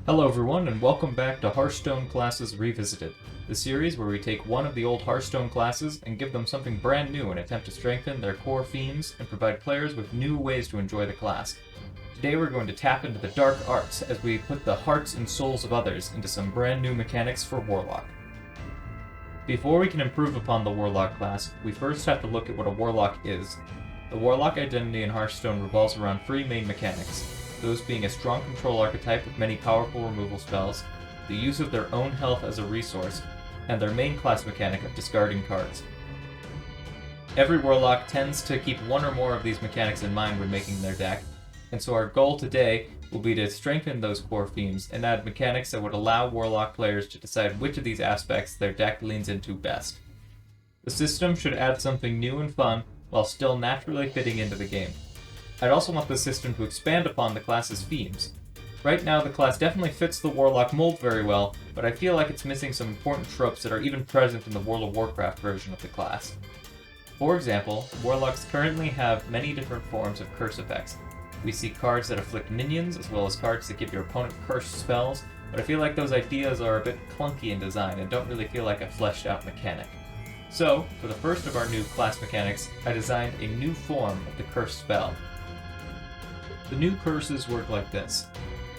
Hello everyone, and welcome back to Hearthstone Classes Revisited, the series where we take one of the old Hearthstone classes and give them something brand new and attempt to strengthen their core themes and provide players with new ways to enjoy the class. Today we're going to tap into the dark arts as we put the hearts and souls of others into some brand new mechanics for Warlock. Before we can improve upon the Warlock class, we first have to look at what a Warlock is. The Warlock identity in Hearthstone revolves around three main mechanics, those being a strong control archetype with many powerful removal spells, the use of their own health as a resource, and their main class mechanic of discarding cards. Every Warlock tends to keep one or more of these mechanics in mind when making their deck, and so our goal today will be to strengthen those core themes and add mechanics that would allow Warlock players to decide which of these aspects their deck leans into best. The system should add something new and fun while still naturally fitting into the game. I'd also want the system to expand upon the class's themes. Right now, the class definitely fits the Warlock mold very well, but I feel like it's missing some important tropes that are even present in the World of Warcraft version of the class. For example, Warlocks currently have many different forms of curse effects. We see cards that afflict minions, as well as cards that give your opponent cursed spells, but I feel like those ideas are a bit clunky in design and don't really feel like a fleshed out mechanic. So, for the first of our new class mechanics, I designed a new form of the cursed spell. The new curses work like this.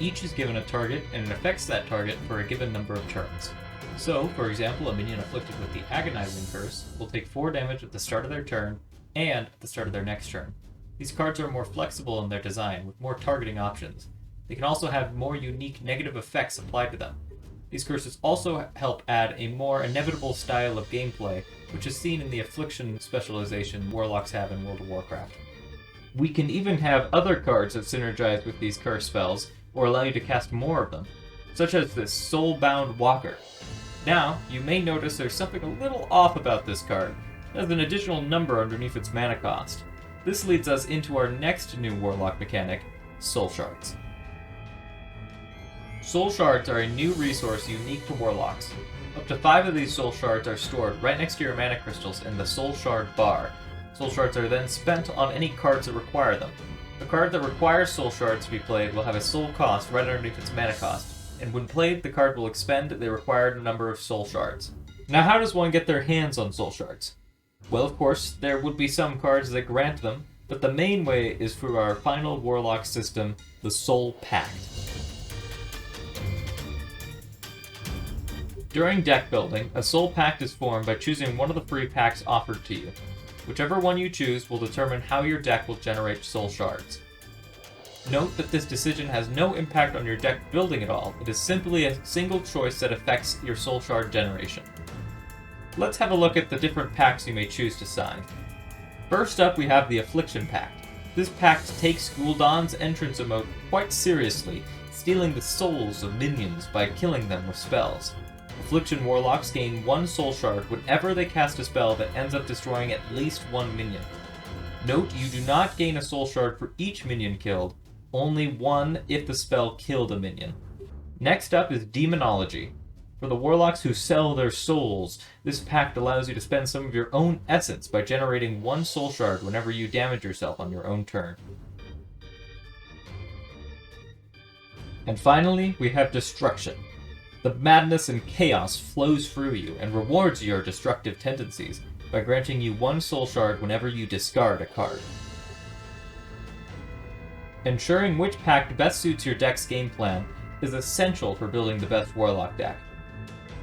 Each is given a target, and it affects that target for a given number of turns. So, for example, a minion afflicted with the Agonizing Curse will take 4 damage at the start of their turn, and at the start of their next turn. These cards are more flexible in their design, with more targeting options. They can also have more unique negative effects applied to them. These curses also help add a more inevitable style of gameplay, which is seen in the Affliction specialization Warlocks have in World of Warcraft. We can even have other cards that synergize with these curse spells, or allow you to cast more of them, such as this Soulbound Walker. Now, you may notice there's something a little off about this card. It has an additional number underneath its mana cost. This leads us into our next new Warlock mechanic, Soul Shards. Soul Shards are a new resource unique to Warlocks. Up to 5 of these Soul Shards are stored right next to your mana crystals in the Soul Shard bar. Soul Shards are then spent on any cards that require them. A card that requires Soul Shards to be played will have a soul cost right underneath its mana cost, and when played, the card will expend the required number of Soul Shards. Now, how does one get their hands on Soul Shards? Well, of course, there would be some cards that grant them, but the main way is through our final Warlock system, the Soul Pact. During deck building, a Soul Pact is formed by choosing one of the free packs offered to you. Whichever one you choose will determine how your deck will generate Soul Shards. Note that this decision has no impact on your deck building at all. It is simply a single choice that affects your Soul Shard generation. Let's have a look at the different packs you may choose to sign. First up, we have the Affliction Pact. This pact takes Gul'dan's entrance emote quite seriously, stealing the souls of minions by killing them with spells. Affliction Warlocks gain 1 Soul Shard whenever they cast a spell that ends up destroying at least 1 minion. Note, you do not gain a Soul Shard for each minion killed, only 1 if the spell killed a minion. Next up is Demonology. For the Warlocks who sell their souls, this pact allows you to spend some of your own essence by generating 1 Soul Shard whenever you damage yourself on your own turn. And finally, we have Destruction. The madness and chaos flows through you and rewards your destructive tendencies by granting you 1 Soul Shard whenever you discard a card. Ensuring which pact best suits your deck's game plan is essential for building the best Warlock deck.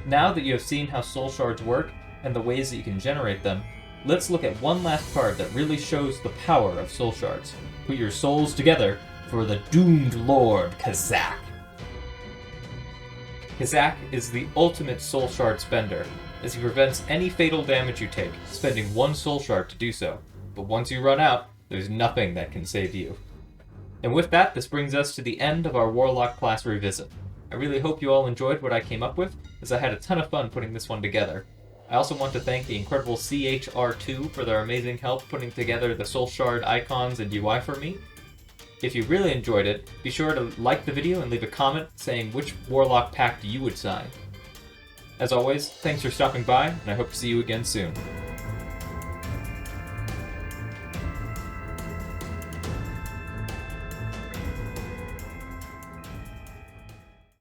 Now that you have seen how Soul Shards work and the ways that you can generate them, let's look at one last card that really shows the power of Soul Shards. Put your souls together for the Doomed Lord Kazak. Kazak is the ultimate Soul Shard spender, as he prevents any fatal damage you take, spending 1 Soul Shard to do so. But once you run out, there's nothing that can save you. And with that, this brings us to the end of our Warlock class revisit. I really hope you all enjoyed what I came up with, as I had a ton of fun putting this one together. I also want to thank the incredible CHR2 for their amazing help putting together the Soul Shard icons and UI for me. If you really enjoyed it, be sure to like the video and leave a comment saying which Warlock pact you would sign. As always, thanks for stopping by, and I hope to see you again soon.